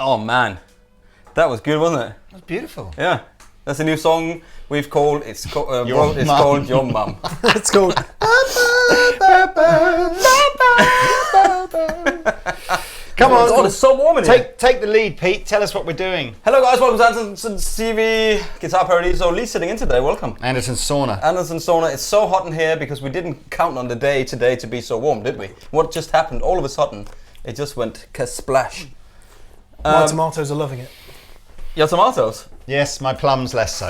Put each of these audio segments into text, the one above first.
Oh man, that was good, wasn't it? That was beautiful. Yeah, that's a new song we've called. It's called Your Mum. It's called. Come on, God, it's so warm in here. Take the lead, Pete. Tell us what we're doing. Hello guys, welcome to Andertons TV Guitar Parody. So Lee's sitting in today, welcome. Anderton's sauna. Anderton's sauna. It's so hot in here because we didn't count on the day today to be so warm, did we? What just happened? All of a sudden, it just went ka-splash. My tomatoes are loving it. Your tomatoes? Yes, my plums less so.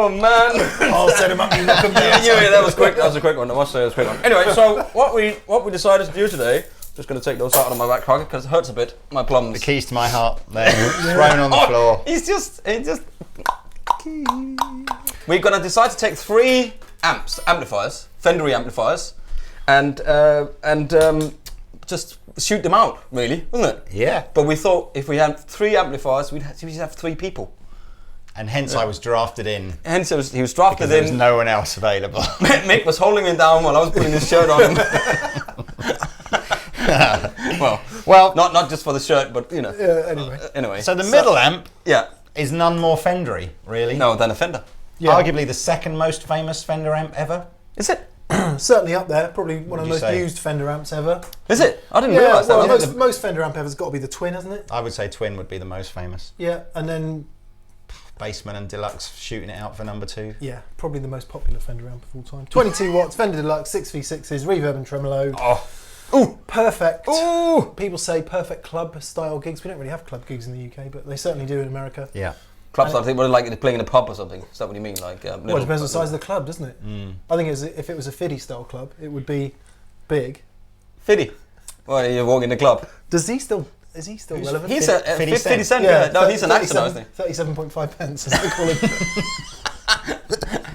Oh man! I'll set him up. You knock him down. Yeah, that was quick. That was a quick one. I must say, that was a quick one. Anyway, so what we decided to do today. Just going to take those out of my back pocket because it hurts a bit. My plums. The keys to my heart, they're thrown on the floor. He's just. We're going to decide to take 3 amplifiers, Fender amplifiers, and just shoot them out, really, wasn't it? Yeah. But we thought if we had 3 amplifiers, we'd have 3 people. And hence I was drafted in. Hence he was drafted Because there was in. no one else available. Mick was holding him down while I was putting his shirt on him. well, not just for the shirt, but you know. Anyway. So the middle amp Yeah. is none more Fendery, really. No, than a Fender. Yeah. Arguably the second most famous Fender amp ever. Is it? Certainly up there. Probably one of the Would you most say? used Fender amps ever. Is it? I didn't Yeah, realise that. well, most Fender amp ever's got to be the Twin, hasn't it? I would say Twin would be the most famous. Yeah, and then Bassman and Deluxe shooting it out for number 2. yeah, probably the most popular Fender amp of all time. 22 watts, Fender Deluxe, 6v6s, reverb and tremolo. Oh. Ooh, perfect. Ooh. People say perfect club style gigs. We don't really have club gigs in the UK, but they certainly do in America. Yeah. Clubs, I think, were like playing in a pub or something. Is that what you mean? Like, Well, it depends on the size of the club, doesn't it? I think if it was a Fiddy style club, it would be big. Fiddy. Well, you walk in the club. Is he still relevant? He's a 50 50 cent. Yeah. No, he's an actor now, isn't he? 37.5 pence, as they call him.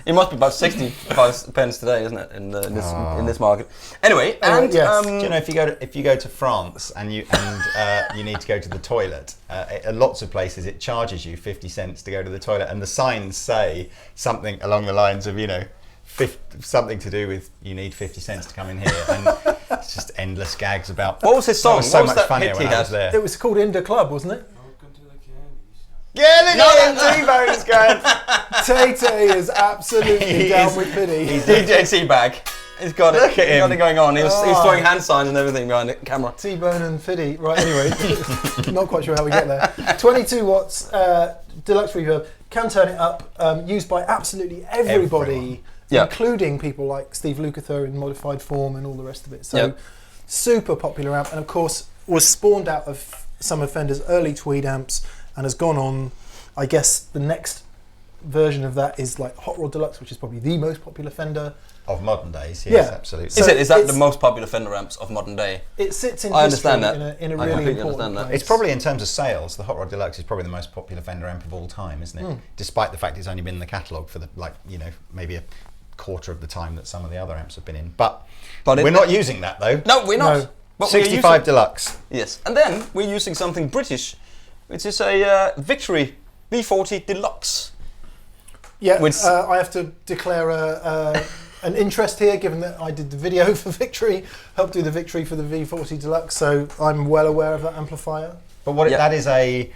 It must be about 65 pence today, isn't it? In this market. Anyway, and yes. Do you know if you go to France and you need to go to the toilet, at lots of places it charges you 50 cents to go to the toilet, and the signs say something along the lines of something to do with you need 50 cents to come in here, and it's just endless gags about. What was his song? It was so What was much that funnier hit when he I was had? there. It was called Inda Club, wasn't it? Yeah, look at him, T-Bone's going. Tay is absolutely down with Fiddy. He's DJ Teabag. He's got it. Look at him. Got it going on. He's throwing hand signs and everything behind the camera. T-Bone and Fiddy. Right, anyway, not quite sure how we get there. 22 watts, deluxe reverb, can turn it up, used by absolutely everybody, Everyone. Yeah. including people like Steve Lukather in modified form and all the rest of it. So, super popular amp, and of course, was spawned out of some of Fender's early Tweed amps and has gone on. I guess the next version of that is like Hot Rod Deluxe, which is probably the most popular Fender. Of modern days, yes, Yeah. absolutely. So Is that the it's- most popular Fender amps of modern day? It sits in I history understand that. in a I really completely important understand that. place. It's probably, in terms of sales, the Hot Rod Deluxe is probably the most popular Fender amp of all time, isn't it? Despite the fact it's only been in the catalogue for maybe a quarter of the time that some of the other amps have been in. But we're not using that though. No, we're not. No. But we're 65 using- Deluxe. Yes, and then we're using something British, which is a Victory V40 Deluxe. Yeah, Which- I have to declare an interest here, given that I did the video for Victory, helped do the Victory for the V40 Deluxe, so I'm well aware of that amplifier. But that is a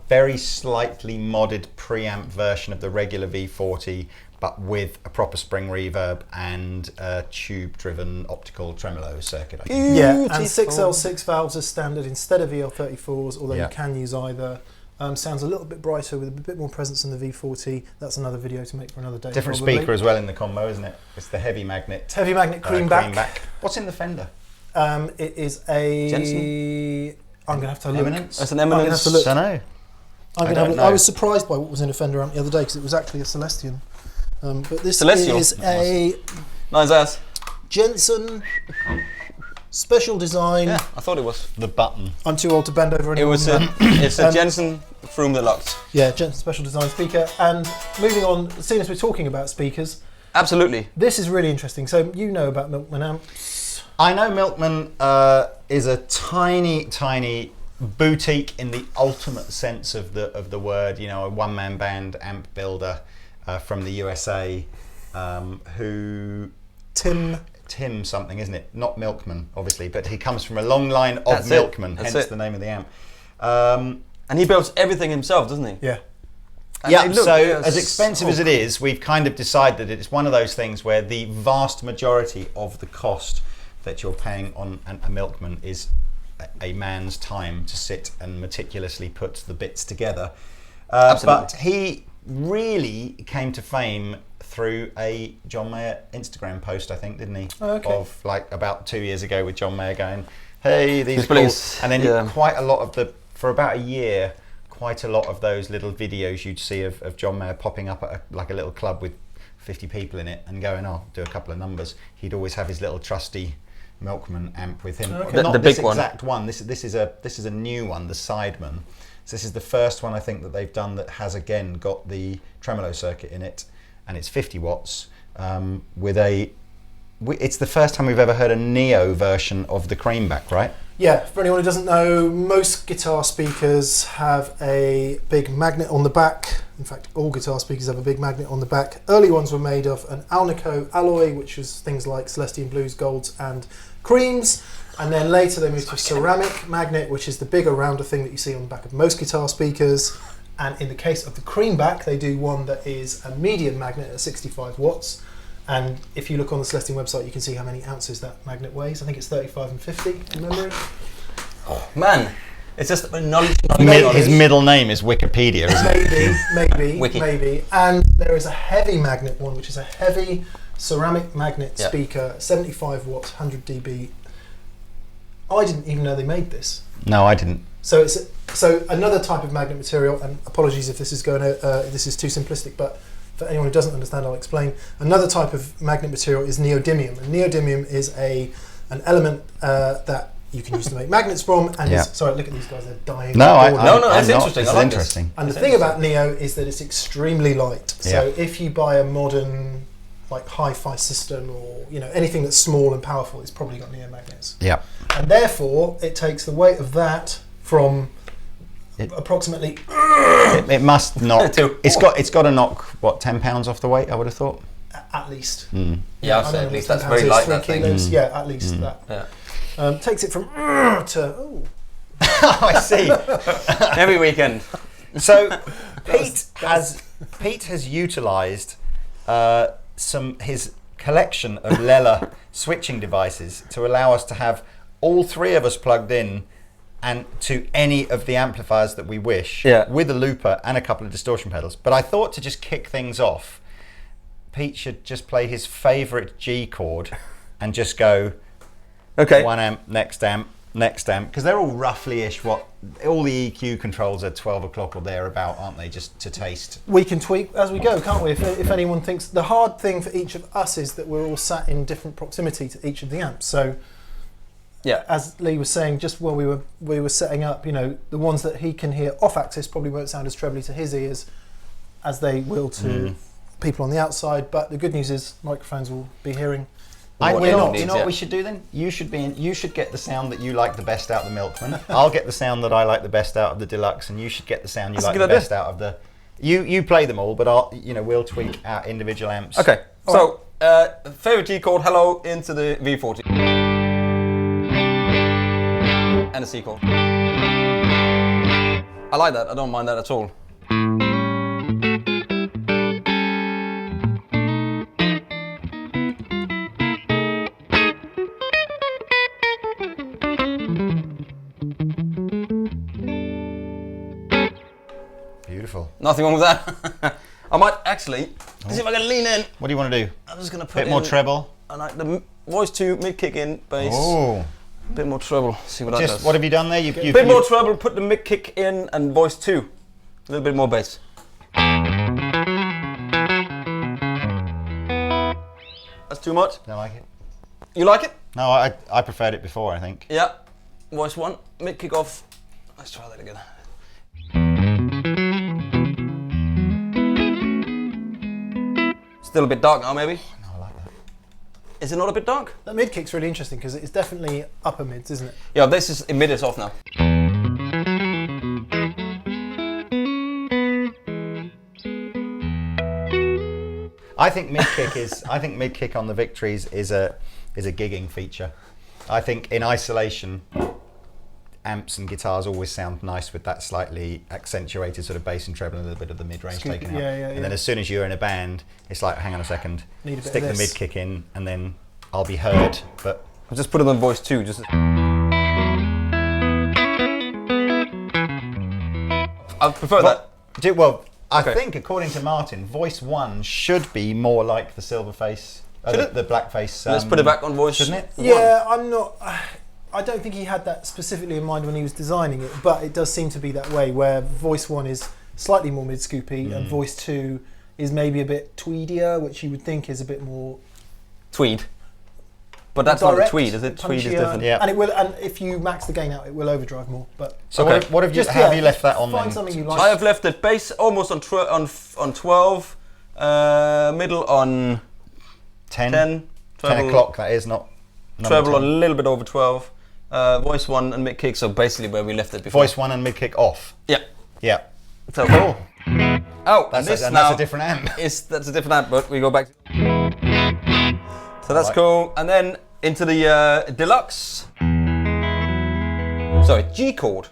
very slightly modded preamp version of the regular V40, but with a proper spring reverb and a tube-driven optical tremolo circuit, I think. Yeah, and Beautiful. 6L6 valves as standard instead of EL34s, although Yeah. you can use either. Sounds a little bit brighter with a bit more presence in the V40. That's another video to make for another day. Different probably. speaker as well in the combo, isn't it? It's the heavy magnet. Heavy magnet creamback. What's in the Fender? It is a. Jensen? I'm gonna have to look. Eminence? That's an I'm gonna have Eminence. to look. Don't know. I was surprised by what was in a Fender amp the other day because it was actually a Celestion. But this Celestial. is a Nice ass. Jensen special design. Yeah, I thought it was. The button. I'm too old to bend over It anymore. was than that. it's a Jensen Froome Deluxe. Yeah, Jensen special design speaker. And moving on, seeing as we're talking about speakers, Absolutely. this is really interesting. So you know about Milkman amps. I know Milkman is a tiny boutique in the ultimate sense of the word. You know, a one-man band amp builder from the USA who Tim something, isn't it? Not Milkman, obviously, but he comes from a long line of That's it. Milkman, That's hence it. the name of the amp. And he builds everything himself, doesn't he? Yeah. And Yeah, they look- so yeah, as expensive as it is, we've kind of decided that it's one of those things where the vast majority of the cost that you're paying on a Milkman is a man's time to sit and meticulously put the bits together. Absolutely. But he really came to fame through a John Mayer Instagram post, I think, didn't he? Oh, okay. Of like about 2 years ago with John Mayer going, hey, these Yes, are cool. please. And then Yeah. quite a lot of for about a year, quite a lot of those little videos you'd see of John Mayer popping up at like a little club with 50 people in it and going, oh, do a couple of numbers. He'd always have his little trusty Milkman amp with him. Okay. Not The this big one. exact one. This is a new one, the Sideman. So this is the first one I think that they've done that has again got the tremolo circuit in it, and it's 50 watts with a. It's the first time we've ever heard a Neo version of the Creamback, right? Yeah, for anyone who doesn't know, most guitar speakers have a big magnet on the back. In fact, all guitar speakers have a big magnet on the back. Early ones were made of an Alnico alloy, which was things like Celestian Blues, Golds and Creams. And then later they moved to a ceramic magnet, which is the bigger, rounder thing that you see on the back of most guitar speakers. And in the case of the Creamback, they do one that is a medium magnet at 65 watts. And if you look on the Celestian website, you can see how many ounces that magnet weighs. I think it's 35 and 50 from memory. Oh, man, it's just knowledge. His middle name is Wikipedia, isn't it? Wiki. Maybe. And there is a heavy magnet one, which is a heavy ceramic magnet speaker, 75 watts, 100 dB. I didn't even know they made this. No, I didn't. So another type of magnet material, and apologies if this is this is too simplistic, but for anyone who doesn't understand, I'll explain. Another type of magnet material is neodymium, and neodymium is an element that you can use to make magnets from. And sorry, look at these guys; they're dying. No, that's interesting. This is interesting. And the thing about neo is that it's extremely light. So if you buy a modern like hi-fi system or anything that's small and powerful, it's probably got neo magnets. Yeah. And therefore, it takes the weight of that from approximately. It must knock. It's got to knock what, 10 pounds off the weight, I would have thought. At least. Yeah, I'd say at least. That's very light. 3 kilos. Yeah, at least that. Yeah. Takes it from to. Oh. I see. Every weekend. So Pete has utilised his collection of Lella switching devices to allow us to have all three of us plugged in and to any of the amplifiers that we wish, with a looper and a couple of distortion pedals. But I thought to just kick things off, Pete should just play his favourite G chord and just go one amp, next amp, because they're all roughly-ish all the EQ controls are 12 o'clock or thereabout, aren't they, just to taste? We can tweak as we go, can't we? If anyone thinks, the hard thing for each of us is that we're all sat in different proximity to each of the amps. So as Lee was saying, just while we were setting up, the ones that he can hear off axis probably won't sound as trebly to his ears as they will to people on the outside. But the good news is microphones will be hearing. You know what we should do then? You should get the sound that you like the best out of the Milkman. I'll get the sound that I like the best out of the Deluxe, and you should get the sound you like the best out of the. You play them all, but we'll tweak our individual amps. Okay. So favorite G chord, hello into the V40. And a C chord. I like that. I don't mind that at all. Beautiful. Nothing wrong with that. I might actually see if I can lean in. What do you want to do? I'm just going to put bit more treble. I like the voice 2, mid kick in, bass. Oh. Bit more treble. See what that does. What have you done there? Bit more treble. Put the mid kick in and voice 2. A little bit more bass. That's too much. Don't like it. You like it? No, I preferred it before, I think. Yeah. Voice 1, mid kick off. Let's try that again. Still a bit dark now, maybe. No, I like that. Is it not a bit dark? That mid kick's really interesting because it's definitely upper mids, isn't it? Yeah, this is mid is off now. I think mid kick on the Victories is a gigging feature. I think in isolation, amps and guitars always sound nice with that slightly accentuated sort of bass and treble and a little bit of the mid-range taken out. And then as soon as you're in a band, it's like, hang on a second, stick the mid kick in and then I'll be heard. But I'll just put it on voice 2. Just. I prefer that. I think according to Martin, voice 1 should be more like the silver face, the black face. Let's put it back on voice, shouldn't it? Yeah, I'm not. I don't think he had that specifically in mind when he was designing it, but it does seem to be that way, where voice 1 is slightly more mid-scoopy and voice 2 is maybe a bit tweedier, which you would think is a bit more tweed. But that's not a tweed, is it? Tweed is different. Yeah. And it will, and if you max the gain out, it will overdrive more. But So what have you have you left that on? Find then? something you like. I have left it bass almost on 12, middle on 10 treble, o'clock. That is not. Treble on a little bit over 12, voice 1 and mid kick. So basically where we left it before. Voice 1 and mid kick off. Yeah. Yeah. So Cool. Oh, That's this a now different amp. that's a different amp, but we go back. So that's Right. cool, and then into the deluxe. Sorry, G chord.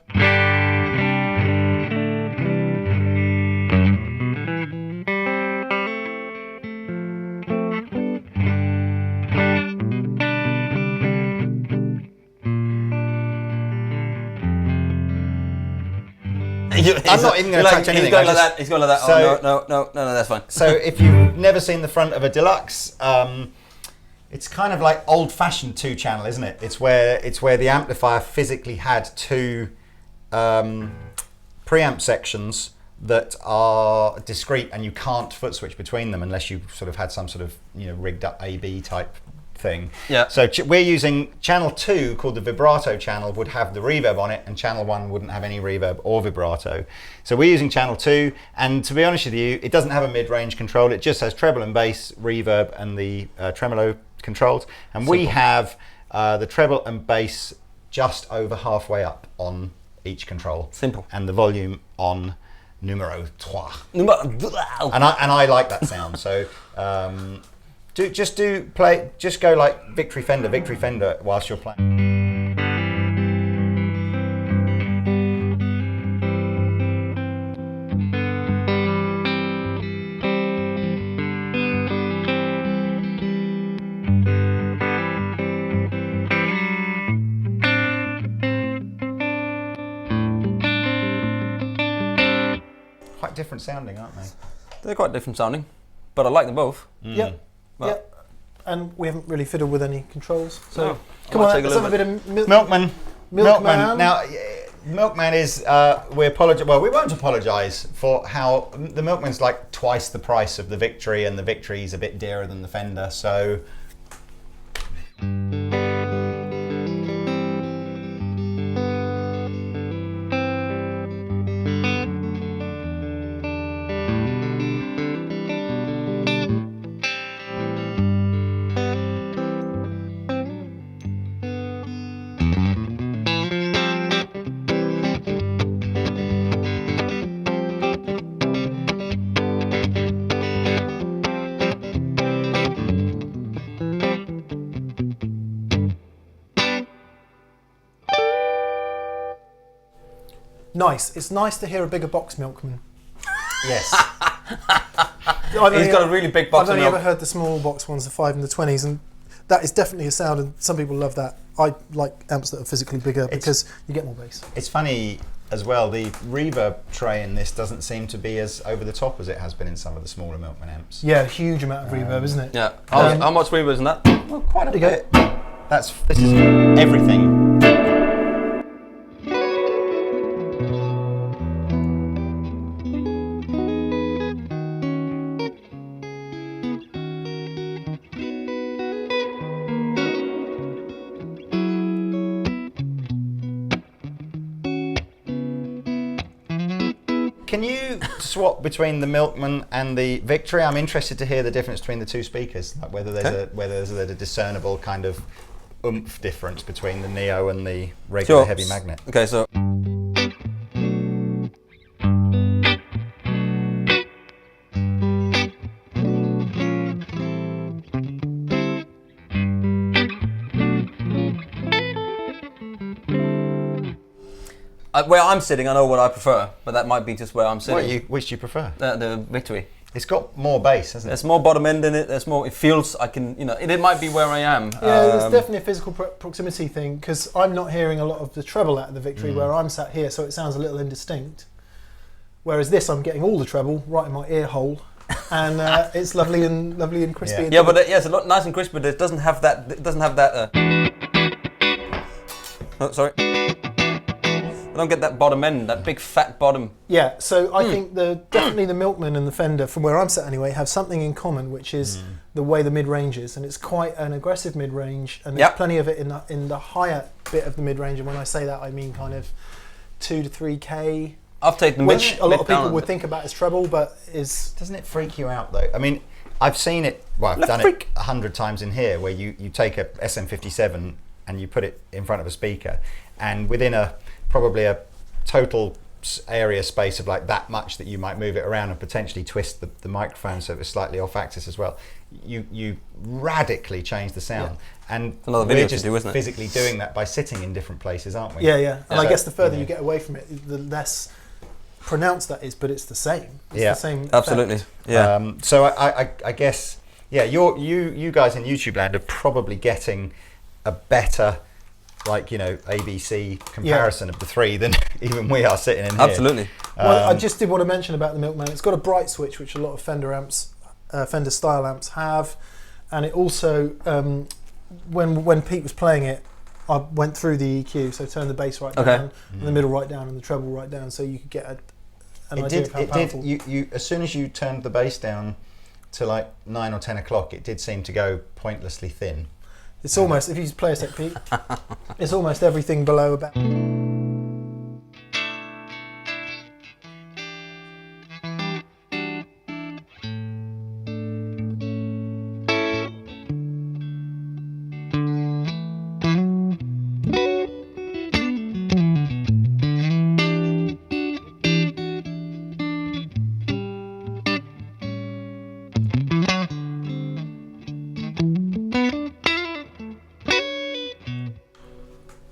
I'm not even going to touch anything. He's going like that. He's going like that. So- Oh no, that's fine. So if you've never seen the front of a deluxe, it's kind of like old-fashioned 2-channel, isn't it? It's where the amplifier physically had 2 preamp sections that are discrete, and you can't foot switch between them unless you sort of had some sort of rigged up AB type thing. Yeah. So we're using channel 2, called the vibrato channel, would have the reverb on it, and channel 1 wouldn't have any reverb or vibrato. So we're using channel 2, and to be honest with you, it doesn't have a mid-range control. It just has treble and bass, reverb, and the tremolo controls. And we have the treble and bass just over halfway up on each control. Simple. And the volume on numero 3. And And I like that sound. So just go like Victory Fender whilst you're playing. Quite different sounding, aren't they? They're quite different sounding, but I like them both. Yep. Well. Yep. And we haven't really fiddled with any controls. So No. come I'll on, take a let's have a little bit of Milkman. Milkman. Now, Milkman is we apologise. Well, we won't apologise for how the Milkman's like twice the price of the Victory, and the Victory's a bit dearer than the Fender. So. Nice. It's nice to hear a bigger box Milkman. Yes. He's got a really big box I've of only milk. ever heard the small box ones, the 5 and the 20s, and that is definitely a sound, and some people love that. I like amps that are physically bigger because you get more bass. It's funny as well, the reverb tray in this doesn't seem to be as over the top as it has been in some of the smaller Milkman amps. Yeah, a huge amount of reverb, isn't it? Yeah. How much reverb is in that? Well, quite a There you bit. This is everything. Can you swap between the Milkman and the Victory? I'm interested to hear the difference between the two speakers, like whether there's a discernible kind of oomph difference between the Neo and the regular heavy magnet. Okay, so. Where I'm sitting, I know what I prefer, but that might be just where I'm sitting. Which do you prefer? The Victory. It's got more bass, hasn't it? There's more bottom end in it. There's more. It feels. I can. It might be where I am. Yeah, there's definitely a physical proximity thing, because I'm not hearing a lot of the treble out of the Victory where I'm sat here, so it sounds a little indistinct. Whereas this, I'm getting all the treble right in my ear hole, and it's lovely and crispy. Yeah. And Yeah, but it's a lot nice and crisp, but it doesn't have that. It doesn't have that. Oh, sorry. I don't get that bottom end, that big fat bottom. Yeah, so I think definitely the Milkman and the Fender, from where I'm sat anyway, have something in common, which is the way the mid-range is, and it's quite an aggressive mid-range, and there's plenty of it in the higher bit of the mid-range, and when I say that I mean kind of 2 to 3K. I've taken which a lot of people would think about as treble, but is... Doesn't it freak you out though? I mean, I've seen it, well, I've done it 100 times in here, where you take a SM57 and you put it in front of a speaker, and within probably a total area space of like that much that you might move it around and potentially twist the microphone so it was slightly off axis as well, you radically change the sound. And we're just physically doing that by sitting in different places, aren't we? Yeah. And I guess the further you get away from it, the less pronounced that is, but it's the same. It's the same absolutely effect. Yeah. So I guess you guys in YouTube land are probably getting a better ABC comparison of the three than even we are sitting in here. Absolutely. Well, I just did want to mention about the Milkman. It's got a bright switch, which a lot of Fender amps, Fender style amps have, and it also when Pete was playing it, I went through the EQ, so turned the bass right down, and the middle right down, and the treble right down, so you could get an idea of how powerful. You as soon as you turned the bass down to like 9 or 10 o'clock, it did seem to go pointlessly thin. It's almost, if you play a sec, Pete, it's almost everything below about.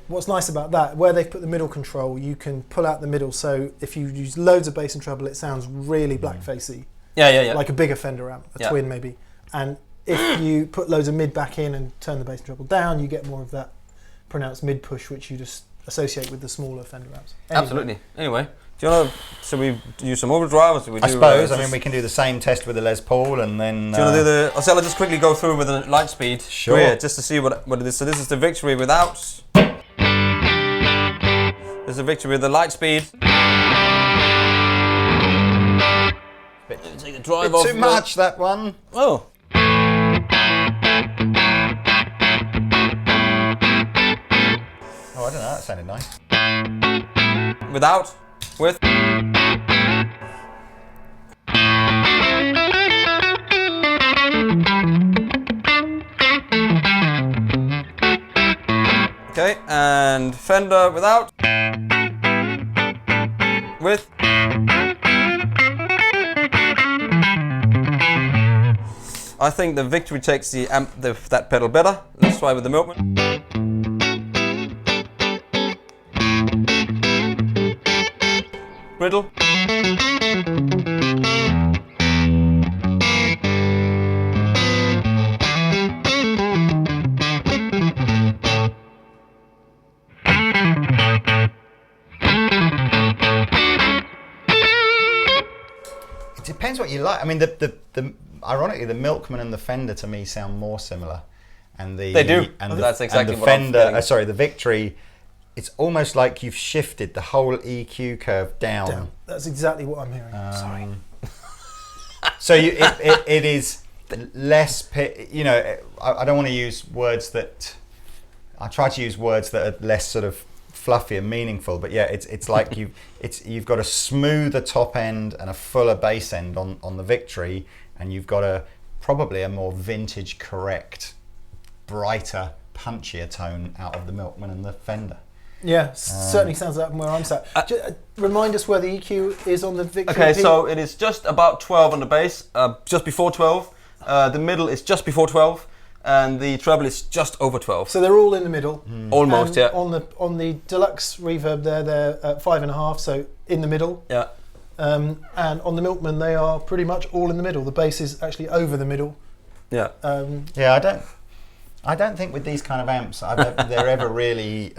What's nice about that, where they've put the middle control, you can pull out the middle, so if you use loads of bass and treble, it sounds really blackfacey. Yeah. Like a bigger Fender amp, a twin maybe. And if you put loads of mid back in and turn the bass and treble down, you get more of that pronounced mid push, which you just associate with the smaller Fender amps. Anyway. Absolutely. Anyway, do you want to, so we use some overdrive, or we do? I suppose. I mean, we can do the same test with the Les Paul, and then. Do you want to do the? I'll just quickly go through with the light speed. Sure. Here, just to see what it is. So this is the Victory without. There's a Victory with the light speed. Take the drive off. Too much, that one. Oh. Oh, I don't know. That sounded nice. Without. With. Okay, and Fender without. With. I think the Victory takes the amp, that pedal better. Let's try with the Milkman. Brittle. It depends what you like. I mean, ironically, the Milkman and the Fender to me sound more similar, and they do. And that's exactly and the what I'm Fender. feeling. Sorry, the Victory. It's almost like you've shifted the whole EQ curve down. That's exactly what I'm hearing. Sorry. So it is less. I don't want to use words that. I try to use words that are less sort of fluffy and meaningful, but yeah, it's like you've got a smoother top end and a fuller bass end on the Victory, and you've got probably a more vintage correct, brighter, punchier tone out of the Milkman and the Fender. Yeah, certainly sounds like where I'm sat. Remind us where the EQ is on the Victory. Okay, so it is just about 12 on the bass, just before 12. The middle is just before 12, and the treble is just over 12. So they're all in the middle. Almost, yeah. On the Deluxe reverb, they're at 5.5, so in the middle. Yeah. And on the Milkman, they are pretty much all in the middle. The bass is actually over the middle. Yeah. Yeah, I don't think with these kind of amps they're ever really.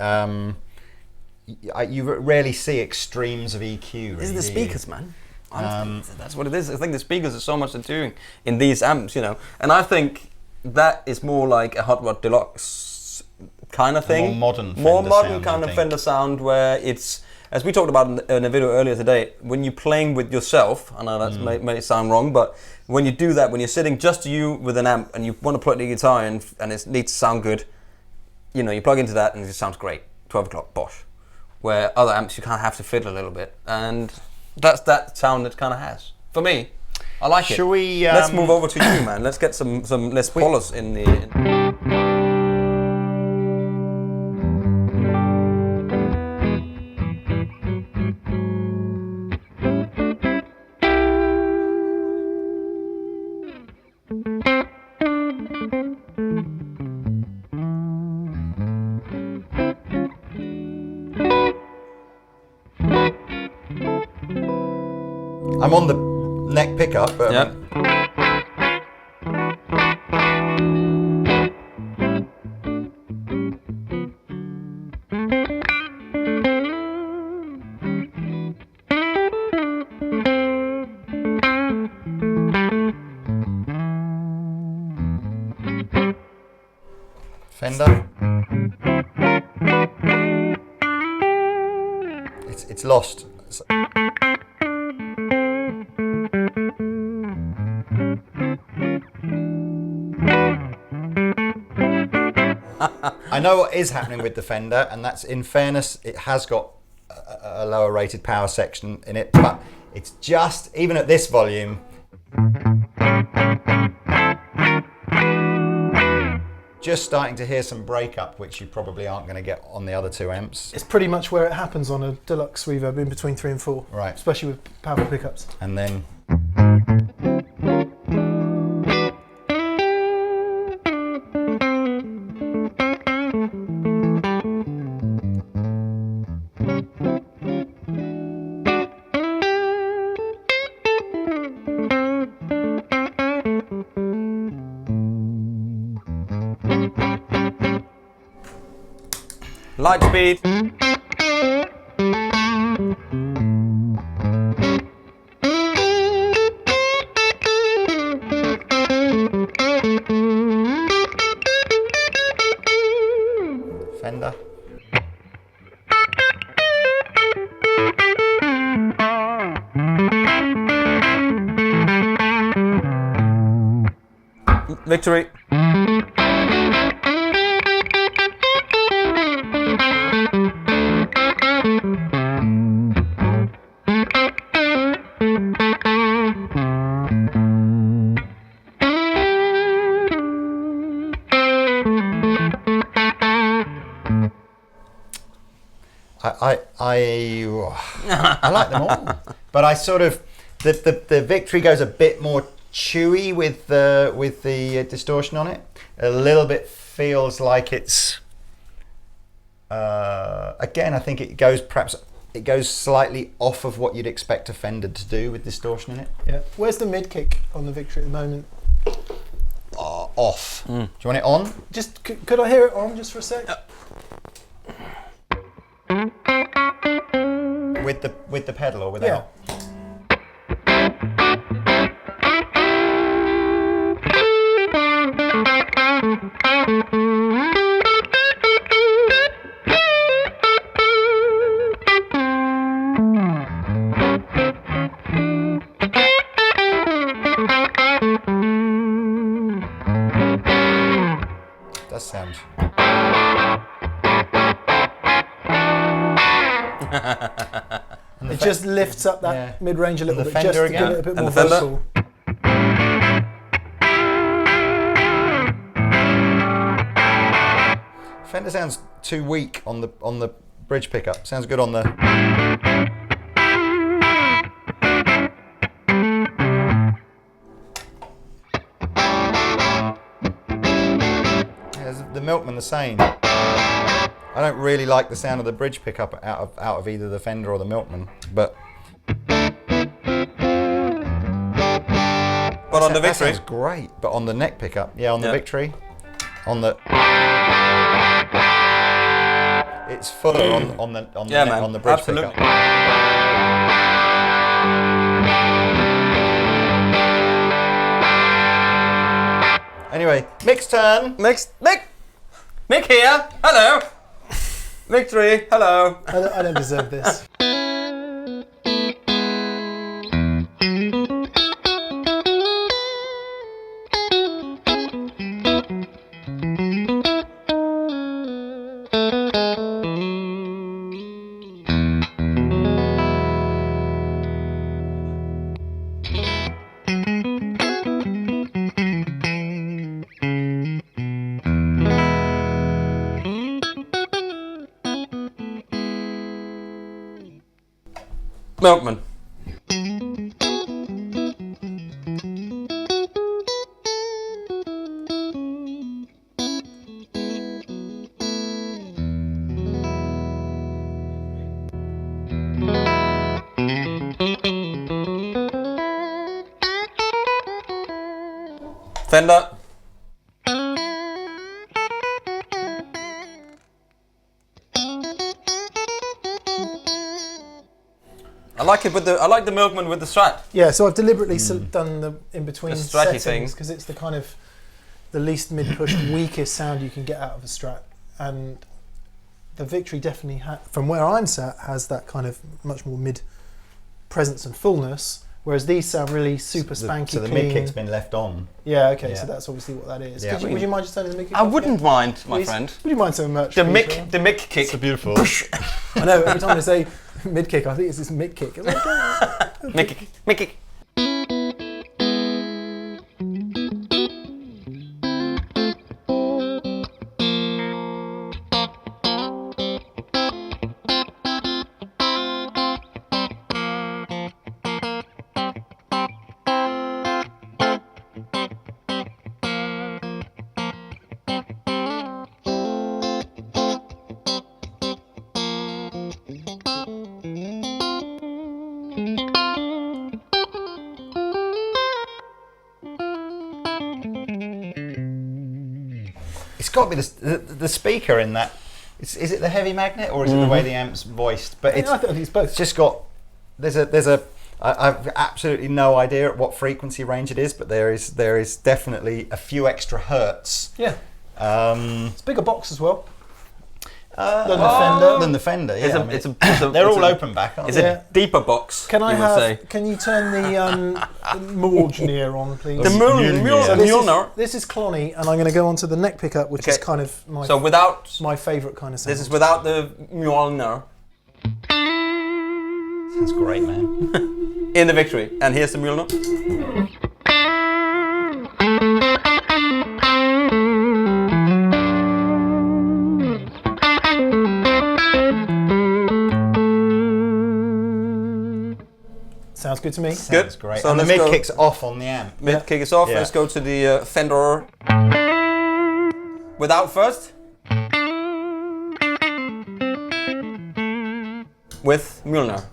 You rarely see extremes of EQ. Really, This is the speakers, man. Honestly, that's what it is. I think the speakers are so much they're doing in these amps, and I think that is more like a Hot Rod Deluxe kind of thing. More modern Fender More modern sound, kind I of think. Fender sound where it's, as we talked about in a video earlier today, when you're playing with yourself, I know that's may sound wrong, but when you do that, when you're sitting just you with an amp and you want to plug the guitar in and it needs to sound good, you know, you plug into that and it just sounds great. 12 o'clock, bosh. Where other amps you kind of have to fiddle a little bit, and that's that sound it kind of has. For me, I like it. Shall we? Let's move over to you, man. Let's get some Les Paulers in the. I'm on the neck pickup, but Yep. Fender. It's lost. I know what is happening with the Fender, and that's, in fairness, it has got a lower rated power section in it, but it's just, even at this volume, just starting to hear some breakup, which you probably aren't going to get on the other two amps. It's pretty much where it happens on a deluxe reverb in between 3 and 4. Right. Especially with powerful pickups. And then Light speed. Fender. Victory. I like them all, but I sort of the Victory goes a bit more chewy with the distortion on it. A little bit feels like it's again. I think it goes slightly off of what you'd expect a Fender to do with distortion in it. Yeah. Where's the mid kick on the Victory at the moment? Off. Do you want it on? Just could I hear it on just for a sec? With the pedal or without? Does sound. It just lifts up that mid-range a little bit, Fender just to again. give it a bit And more the Fender. vocal. Fender sounds too weak on the bridge pickup. Sounds good on the. Yeah, the Milkman the same. I don't really like the sound of the bridge pickup out of either the Fender or the Milkman, but. But on the That Victory. sounds great, but on the neck pickup, yeah, on the Yeah. Victory, on the. It's fuller on the Yeah, neck, man, on the bridge absolutely. pickup. Anyway, Mix turn. Mix. Mick here. Hello. Victory. Hello. I don't deserve this. Milkman. Fender. I like the Milkman with the Strat. Yeah, so I've deliberately done the in between The Stratty settings thing. because it's the kind of the least mid-push, weakest sound you can get out of a Strat, and the Victory definitely, from where I'm sat, has that kind of much more mid presence and fullness. Whereas these sound really super spanky, so the clean. mid-kick's been left on. Yeah, okay, Yeah. so that's obviously what that is. Yeah. Would you mind just turning the mid-kick I off wouldn't again? mind, my Please? friend. Would you mind so much? The please, Mick kick. It's a beautiful. I know, every time I say mid-kick, I think it's this mid-kick. It's like, Mick kick. Mick kick. It's got to be the speaker in that. Is it the heavy magnet or is it the way the amp's voiced? But I think it's both. it's just got. I've absolutely no idea at what frequency range it is, but there is definitely a few extra hertz. Yeah, it's a bigger box as well. Than the Fender. Yeah, they're all open back, aren't It's they? Yeah. a deeper box. Can I you would say. Can you turn the Mjolnir on, please? The Mjolnir. This is Clonny, and I'm going to go on to the neck pickup, which is Okay. kind of my So without my favourite kind of sound. this is without the Mjolnir That's great, man. in the Victory, and here's the Mjolnir. Sounds good to me. Sounds great. So and the let's mid go- kick's off on the amp. Mid kick is off. Yeah. Let's go to the Fender. Without first. With Mjolnir.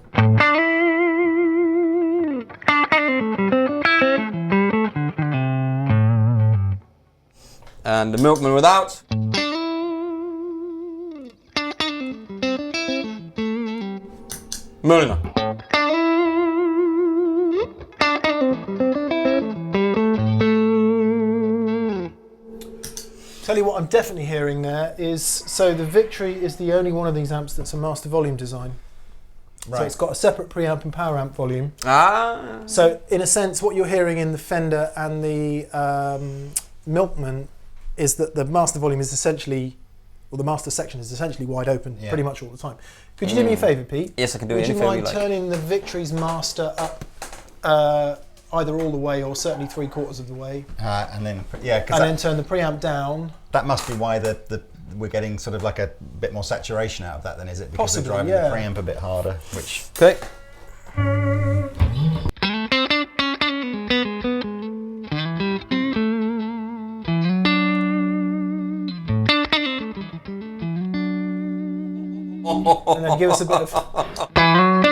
And the Milkman without. Mjolnir. Tell you what I'm definitely hearing there is, so the Victory is the only one of these amps that's a master volume design. Right. So it's got a separate preamp and power amp volume. Ah. So in a sense, what you're hearing in the Fender and the Milkman is that the master volume is essentially, or the master section is essentially wide open pretty much all the time. Could you do me a favour, Pete? Yes, I can do Would any you favour mind you like. turning the Victory's master up either all the way or certainly 3/4 of the way, And then and then turn the preamp down? that must be why we're getting sort of like a bit more saturation out of that, then, is it? Because Possibly, we're driving yeah. the preamp a bit harder, which. Okay. And then give us a bit of.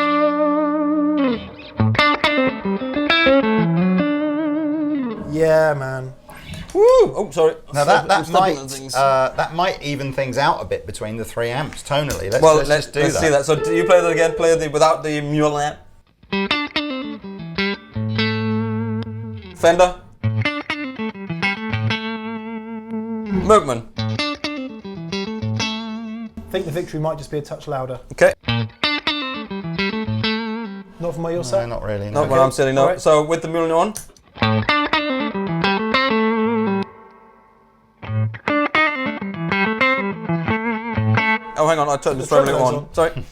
Yeah, man. Woo! Oh, sorry. Now I'm that stepping on things. might even things out a bit between the three amps tonally. Let's just do let's that. see that. So do you play that again? Play the without the mule amp. Fender. Milkman. think the Victory might just be a touch louder. Okay. Not from where you're No, sat? not really. Not No. where I'm sitting, no. Alright. So with the Milne on. Oh, hang on, I turned the Tremolo on. Sorry.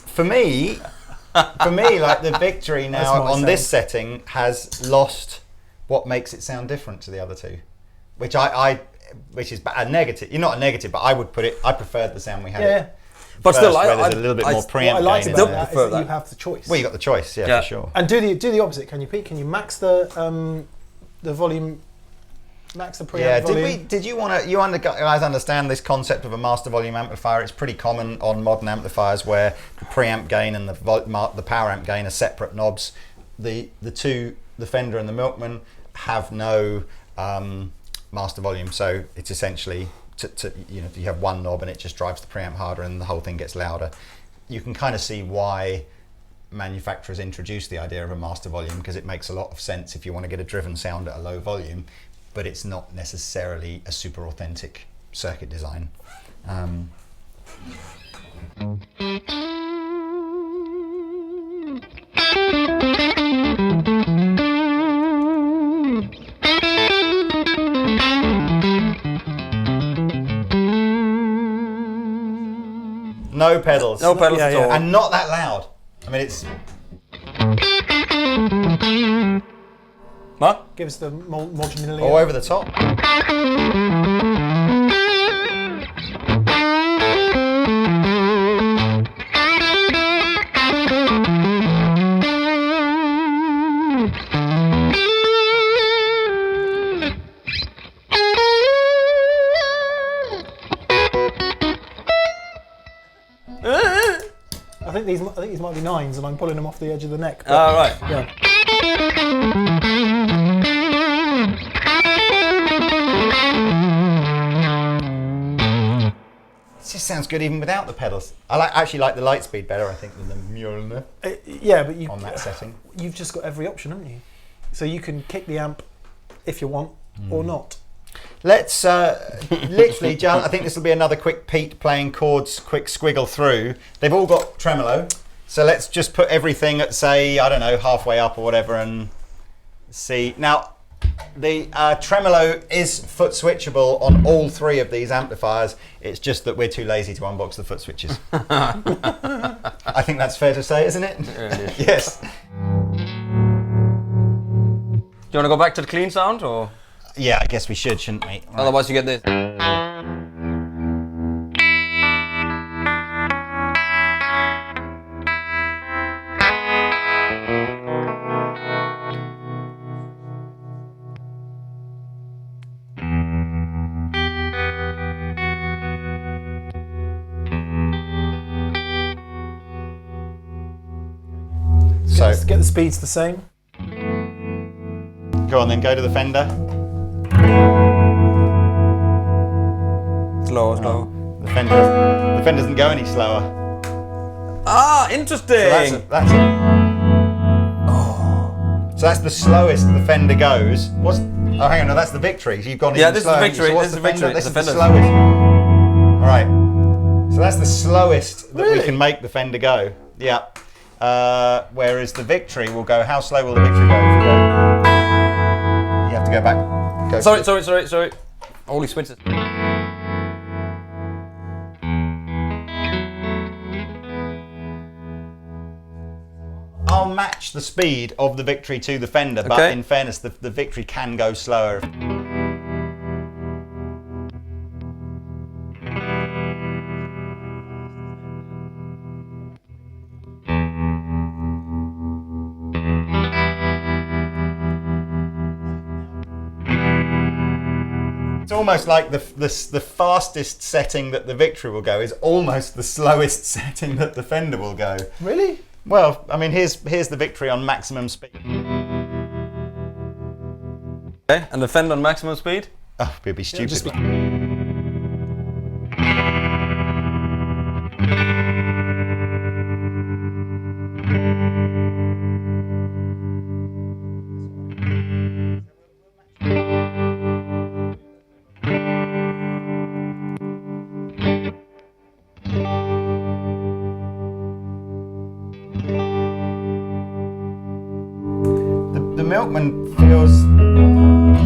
For me, like the Victory now That's my on this sound. setting has lost what makes it sound different to the other two, which which is a negative. You're not a negative, but I would put it. I preferred the sound we had. Yeah. But First, still, where I there's a little bit more What preamp I liked gain about in that there. is that you have the choice. Well, you got the choice, Yeah. for sure. And do the opposite. Can you, Pete? Can you max the volume, max the preamp Yeah, volume? did you want to? You guys understand this concept of a master volume amplifier? It's pretty common on modern amplifiers where the preamp gain and the power amp gain are separate knobs. The Fender and the Milkman have no master volume, so it's essentially you have one knob and it just drives the preamp harder and the whole thing gets louder. You can kind of see why manufacturers introduced the idea of a master volume, because it makes a lot of sense if you want to get a driven sound at a low volume, but it's not necessarily a super authentic circuit design. No pedals. No pedals at all. And not that loud. I mean, it's... What? Give us the modularity. all over the top. I think these might be 9s, and I'm pulling them off the edge of the neck. Oh, right. Yeah. It just sounds good even without the pedals. I actually like the light speed better, I think, than the Mjolnir Yeah, but on that setting. you've just got every option, haven't you? So you can kick the amp if you want or not. Let's literally, John, I think this will be another quick Pete playing chords, quick squiggle through. They've all got tremolo, so let's just put everything at, say, I don't know, halfway up or whatever, and see. Now, the tremolo is foot switchable on all three of these amplifiers. It's just that we're too lazy to unbox the foot switches. I think that's fair to say, isn't it? Yes. Do you want to go back to the clean sound, or Yeah, I guess we should, shouldn't we? Right. otherwise you get this? So, Get the speeds the same. go on then, go to the Fender. Slow. The Fender doesn't go any slower. Ah, interesting. So that's So that's the slowest the Fender goes. Oh, hang on, no, that's the Victory. So you've gone Yeah, even this is the slower. Victory, So what's this is the the Fender? Victory, This the is the Fender. slowest. All right. So that's the slowest that we Really? can make the Fender go. Yeah. Whereas the Victory will go. How slow will the Victory go? If you have to go back. Go Sorry. Holy switches. I'll match the speed of the Victory to the Fender, but Okay. in fairness, the Victory can go slower. It's almost like the fastest setting that the Victory will go is almost the slowest setting that the Fender will go. Really? Well, I mean, here's the Victory on maximum speed. Okay, and the Fender on maximum speed? Oh, it'd be stupid. just be- Milkman feels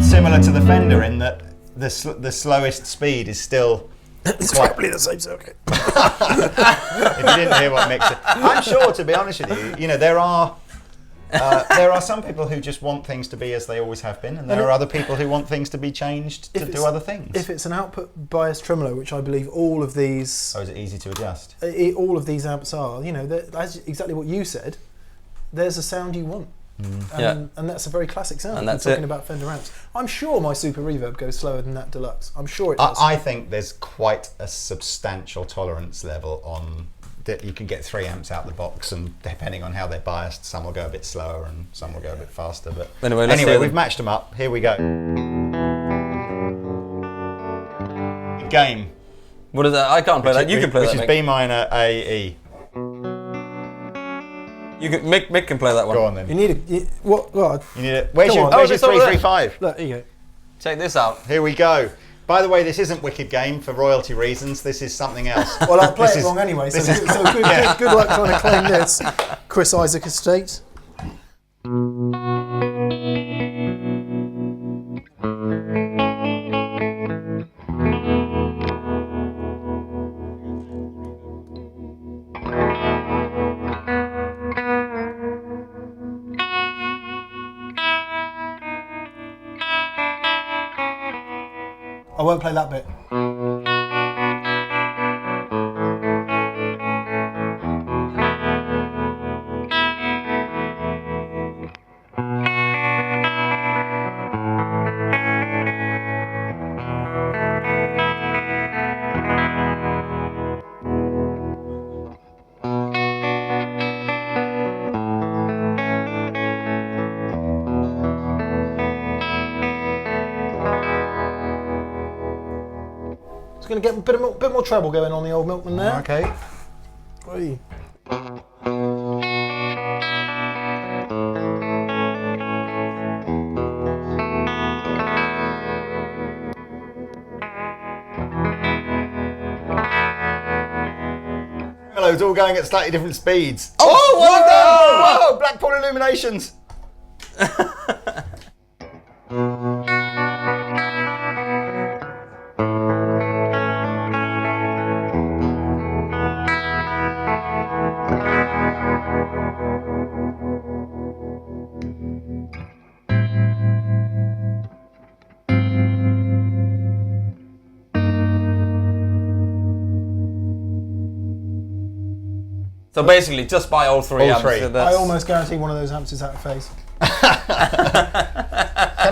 similar to the Fender in that the slowest speed is still It's probably the same circuit. If you didn't hear what Mick said, I'm sure, to be honest with you, there are some people who just want things to be as they always have been, and there are other people who want things to be changed to do other things. If it's an output bias tremolo, which I believe all of these, is it easy to adjust? All of these amps are, that's exactly what you said. There's a sound you want. And that's a very classic sound. And that's talking about Fender amps. I'm sure my Super Reverb goes slower than that Deluxe. I'm sure it does. I think there's quite a substantial tolerance level on that. You can get 3 amps out the box, and depending on how they're biased, some will go a bit slower and some will go a bit faster. But anyway, we've matched them up. Here we go. Game. What is that? I can't play that. You can play that. Which is B minor, A, E. Mick can play that one. Go on then. You need what? You need it. Where's your 335? Look, here you go. Check this out. Here we go. By the way, this isn't Wicked Game for royalty reasons. This is something else. Well, I'll play it wrong anyway. So good luck trying to claim this. Chris Isaac Estate. I won't play that bit. It's going to get a bit more treble going on the old Milkman there. Okay. Oi. Tremolos all going at slightly different speeds. Oh, well done! Whoa, Blackpool Illuminations. So basically, just buy all 3 amps. three. So I almost guarantee one of those amps is out of phase. Can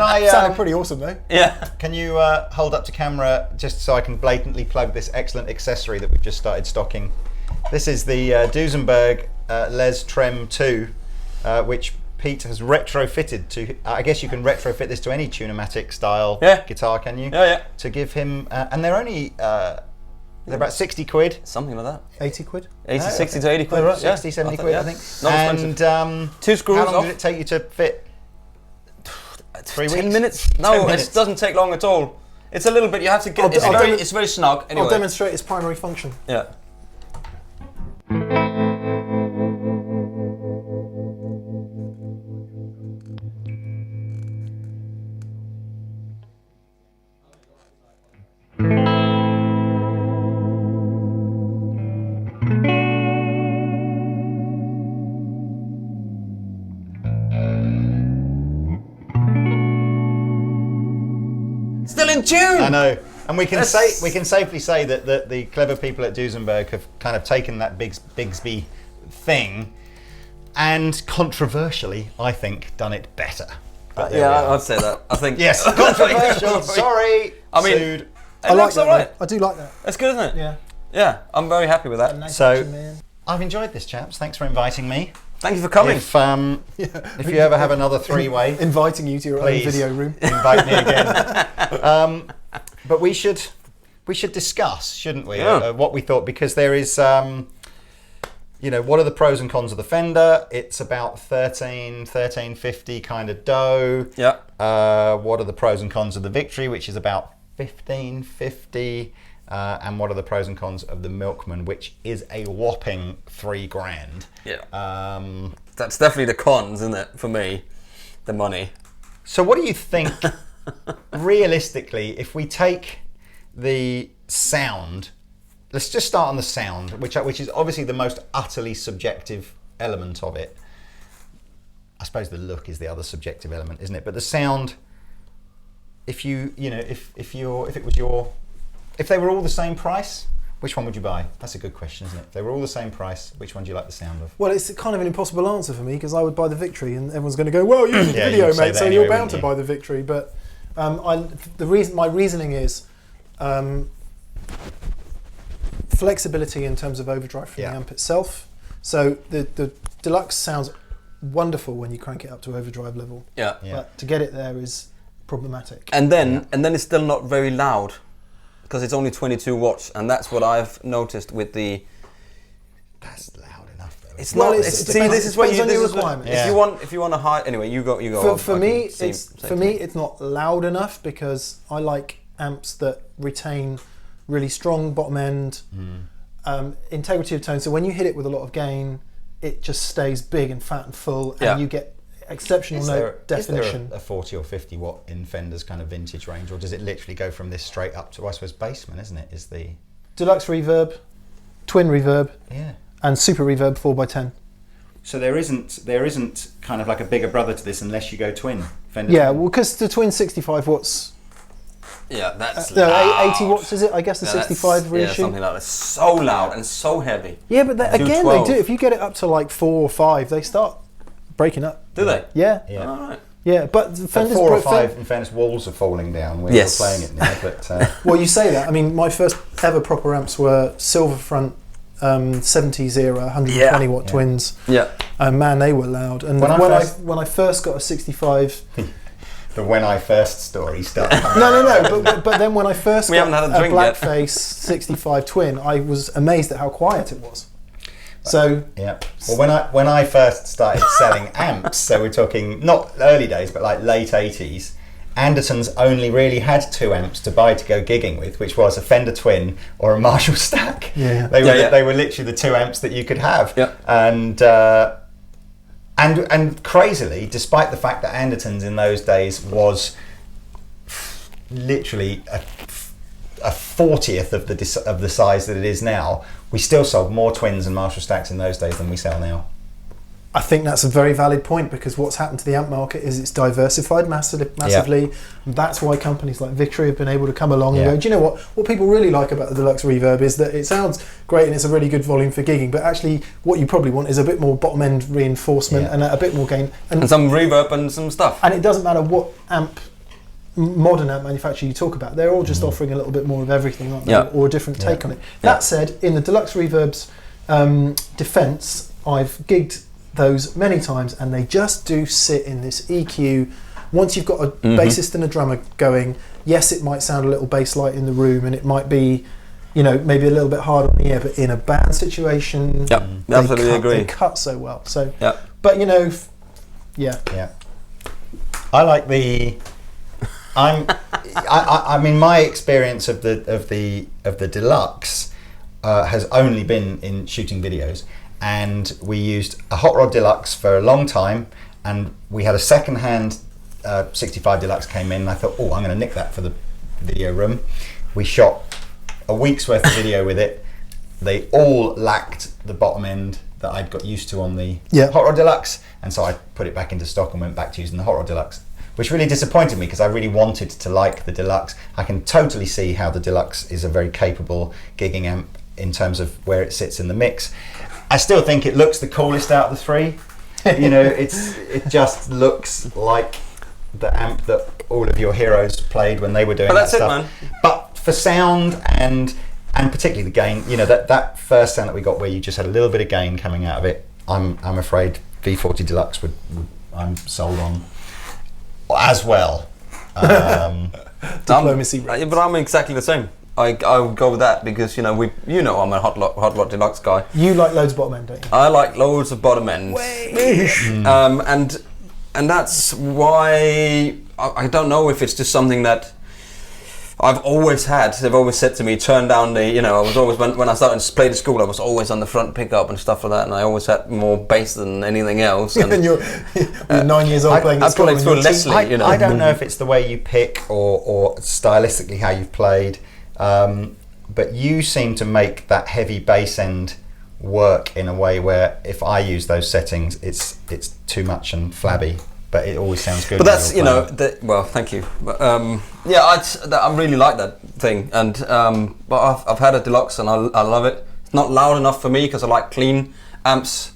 I? Sounded pretty awesome though. Yeah. Can you hold up to camera just so I can blatantly plug this excellent accessory that we've just started stocking? This is the Duesenberg Les Trem 2, which Pete has retrofitted to. I guess you can retrofit this to any Tunematic style guitar, can you? Yeah, yeah. To give him, and they're only they're about 60 quid. Something like that. 80 quid? 80, 60 to 80 quid. Oh, right. Yeah. 60, 70 quid, I think. Not and expensive. 2 screws how long off. did it take you to fit? 3 10 weeks? minutes? No, 10 minutes. it doesn't take long at all. It's a little bit, you have to get, it's very snug. Anyway. I'll demonstrate its primary function. Yeah. Still in tune. I know, and we can safely say that the clever people at Duesenberg have kind of taken that Bigsby thing, and controversially, I think, done it better. But there we are. I'd say that. I think Yes, controversial. Sorry. I mean, Sued. I like that. alright. I do like that. That's good, isn't it? Yeah. Yeah, I'm very happy with that. Nice So- action, man. I've enjoyed this, chaps. Thanks for inviting me. Thank you for coming. If you ever have another 3-way, Inviting you to your please own video room. invite me again. But we should discuss, shouldn't we? Yeah. What we thought, because there is, what are the pros and cons of the Fender? It's about 1350 kind of dough. Yeah. What are the pros and cons of the Victory, which is about 1550? And what are the pros and cons of the Milkman, which is a whopping $3,000? Yeah. That's definitely the cons, isn't it, for me? the money. So what do you think, realistically, if we take the sound, let's just start on the sound, which is obviously the most utterly subjective element of it. I suppose the look is the other subjective element, isn't it? But the sound, if they were all the same price, which one would you buy? That's a good question, isn't it? If they were all the same price, which one do you like the sound of? Well, it's kind of an impossible answer for me because I would buy the Victory, and everyone's going to go, "Well, you did the video, you'd say mate, that so anyway, you're bound to wouldn't you? buy the Victory." But my reasoning is flexibility in terms of overdrive from the amp itself. So the Deluxe sounds wonderful when you crank it up to overdrive level. Yeah. But to get it there is problematic. And then it's still not very loud because it's only 22 watts, and that's what I've noticed with the. That's loud enough, though. It's Well, not. it depends- This is what depends you. on your This is what, requirements. if you want a high. Anyway, you go. For me, it's not loud enough because I like amps that retain really strong bottom end, integrity of tone. So when you hit it with a lot of gain, it just stays big and fat and full, and you get exceptional note definition. Is there a 40 or 50 watt in Fender's kind of vintage range, or does it literally go from this straight up to, I suppose, Bassman, isn't it? Is the Deluxe reverb, twin reverb, yeah, and super reverb 4x10. so there isn't kind of like a bigger brother to this unless you go twin Fender. Yeah, well, because the twin 65 watts. Yeah, that's No, loud. 80 watts is it? I guess the 65 reissue. Yeah, something like that. So loud and so heavy. Yeah, but again, they 212. do. If you get it up to like 4 or 5, they start breaking up. Do they? Yeah, Yeah. All right. yeah. But At Fender's 4 or 5, in fairness, walls are falling down when Yes. you're playing it now. But Well, you say that. I mean, my first ever proper amps were Silverfront 70s era 120 watt twins. Yeah. And man, they were loud. And when I first got a 65. the when I first story starts. No. But then when I first We got haven't had a drink yet. Blackface 65 twin, I was amazed at how quiet it was. So Yeah. Well, when I first started selling amps, so we're talking not early days, but like late 80s, Andertons only really had 2 amps to buy to go gigging with, which was a Fender Twin or a Marshall Stack. Yeah. They were literally the 2 amps that you could have. Yeah. And crazily, despite the fact that Andertons in those days was literally a 40th of the size that it is now, we still sold more Twins and Marshall Stacks in those days than we sell now. I think that's a very valid point because what's happened to the amp market is it's diversified massively. And that's why companies like Victory have been able to come along and go, do you know what? What people really like about the Deluxe Reverb is that it sounds great and it's a really good volume for gigging, but actually what you probably want is a bit more bottom end reinforcement and a bit more gain. And some reverb and some stuff. And it doesn't matter what modern amp manufacturer you talk about, they're all just offering a little bit more of everything, aren't they? Or a different take on it. That said, in the Deluxe Reverb's defence, I've gigged those many times and they just do sit in this EQ. Once you've got a bassist and a drummer going, yes, it might sound a little bass light in the room and it might be, maybe a little bit hard on the ear, but in a band situation, they cut so well. So, but I like the. I mean, my experience of the Deluxe has only been in shooting videos, and we used a Hot Rod Deluxe for a long time, and we had a second-hand 65 Deluxe came in, and I thought, I'm going to nick that for the video room. We shot a week's worth of video with it. They all lacked the bottom end that I'd got used to on the Hot Rod Deluxe, and so I put it back into stock and went back to using the Hot Rod Deluxe, which really disappointed me because I really wanted to like the Deluxe. I can totally see how the Deluxe is a very capable gigging amp in terms of where it sits in the mix. I still think it looks the coolest out of the 3. It just looks like the amp that all of your heroes played when they were doing that stuff. Man. But for sound and particularly the gain, that first sound that we got where you just had a little bit of gain coming out of it, I'm afraid V40 Deluxe I'm sold on as well. Diplomacy. But I'm exactly the same. I would go with that because I'm a Hot Rod Deluxe guy. You like loads of bottom end, don't you? I like loads of bottom ends. And that's why I don't know if it's just something that I've always had. They've always said to me, turn down the. You know, I was always when I started to play the school, I was always on the front pickup and stuff like that, and I always had more bass than anything else. And you're 9 years old playing. I played through Leslie. You know, I don't know if it's the way you pick or stylistically how you've played, but you seem to make that heavy bass end work in a way where if I use those settings, it's too much and flabby. But it always sounds good. But that's well, thank you. But, yeah, I really like that thing, and but I've had a Deluxe and I love it. It's not loud enough for me because I like clean amps,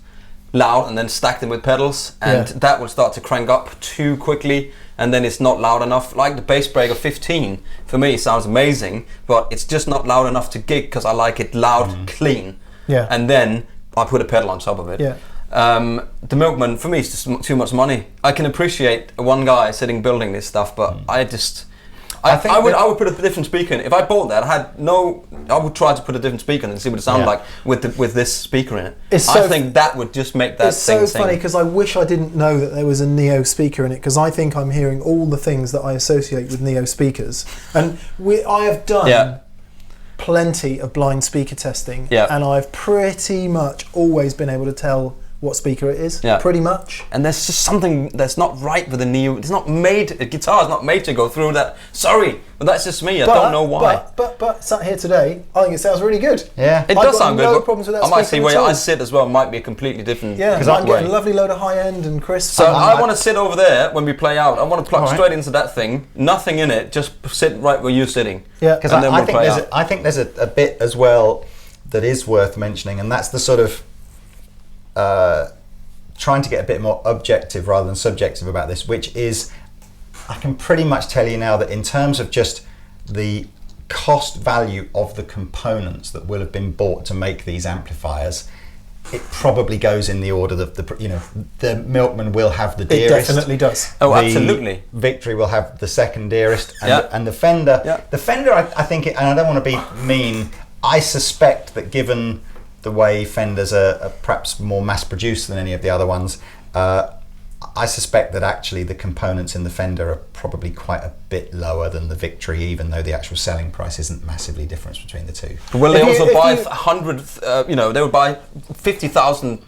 loud, and then stack them with pedals, and that will start to crank up too quickly, and then it's not loud enough. Like the Bass Breaker 15 for me sounds amazing, but it's just not loud enough to gig because I like it loud, clean. Yeah. And then I put a pedal on top of it. Yeah. The Milkman for me is just too much money. I can appreciate one guy sitting building this stuff, but I would put a different speaker in. If I bought that, I would try to put a different speaker in and see what it sounded like with this speaker in it. I think that would just make that thing. It's so funny because I wish I didn't know that there was a Neo speaker in it, because I think I'm hearing all the things that I associate with Neo speakers, and I have done plenty of blind speaker testing, and I've pretty much always been able to tell what speaker it is, pretty much. And there's just something that's not right with the Neo. It's not made. A guitar is not made to go through that. Sorry, but that's just me. I don't know why. But sat here today, I think it sounds really good. Yeah, it does sound good. No problems with that. I might see where I sit as well. Might be a completely different. Yeah, because I'm getting a lovely load of high end and crisp. So I want to sit over there when we play out. I want to plug straight into that thing. Nothing in it. Just sit right where you're sitting. Yeah, because I think there's a bit as well that is worth mentioning, and that's the sort of. Trying to get a bit more objective rather than subjective about this, which is, I can pretty much tell you now that in terms of just the cost value of the components that will have been bought to make these amplifiers, it probably goes in the order that the Milkman will have the dearest. It definitely does. Oh, absolutely. Victory will have the second dearest, and the Fender. Yeah. The Fender, I think, and I don't want to be mean, I suspect that given the way Fenders are perhaps more mass-produced than any of the other ones, I suspect that actually the components in the Fender are probably quite a bit lower than the Victory, even though the actual selling price isn't massively different between the two. Well, they also buy 100, they would buy 50,000.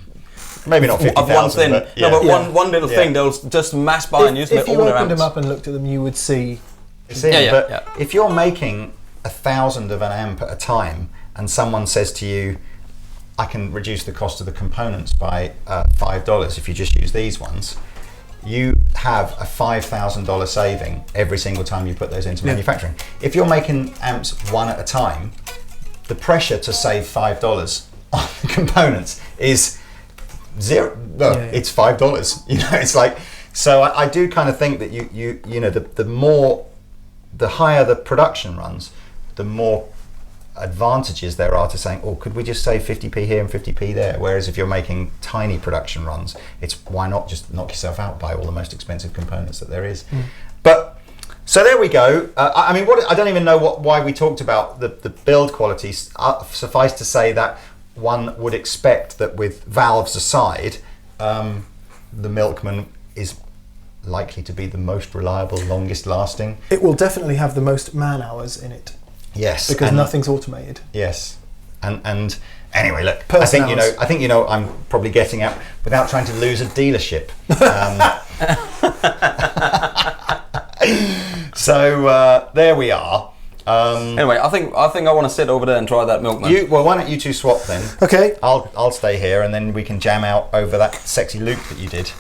Maybe not 50,000. Of one thing. But one little thing they'll just mass buy and use them all their amps. If you opened them up and looked at them, you would see. But if you're making 1,000 of an amp at a time, and someone says to you, I can reduce the cost of the components by $5 if you just use these ones, you have a $5,000 saving every single time you put those into manufacturing. If you're making amps one at a time, the pressure to save $5 on the components is zero. Well, it's $5. It's like, so I do kind of think that the higher the production runs, the more advantages there are to saying, could we just save 50p here and 50p there? Whereas if you're making tiny production runs, it's why not just knock yourself out by all the most expensive components that there is. But so there we go. I mean, I don't even know why we talked about the build quality. Suffice to say that one would expect that with valves aside, the Milkman is likely to be the most reliable, longest lasting. It will definitely have the most man hours in it. Yes, because nothing's automated. Yes, and anyway, look, I think I'm probably getting at without trying to lose a dealership. So there we are. Anyway, I think I want to sit over there and try that Milkman. Why don't you two swap then? Okay. I'll stay here, and then we can jam out over that sexy loop that you did.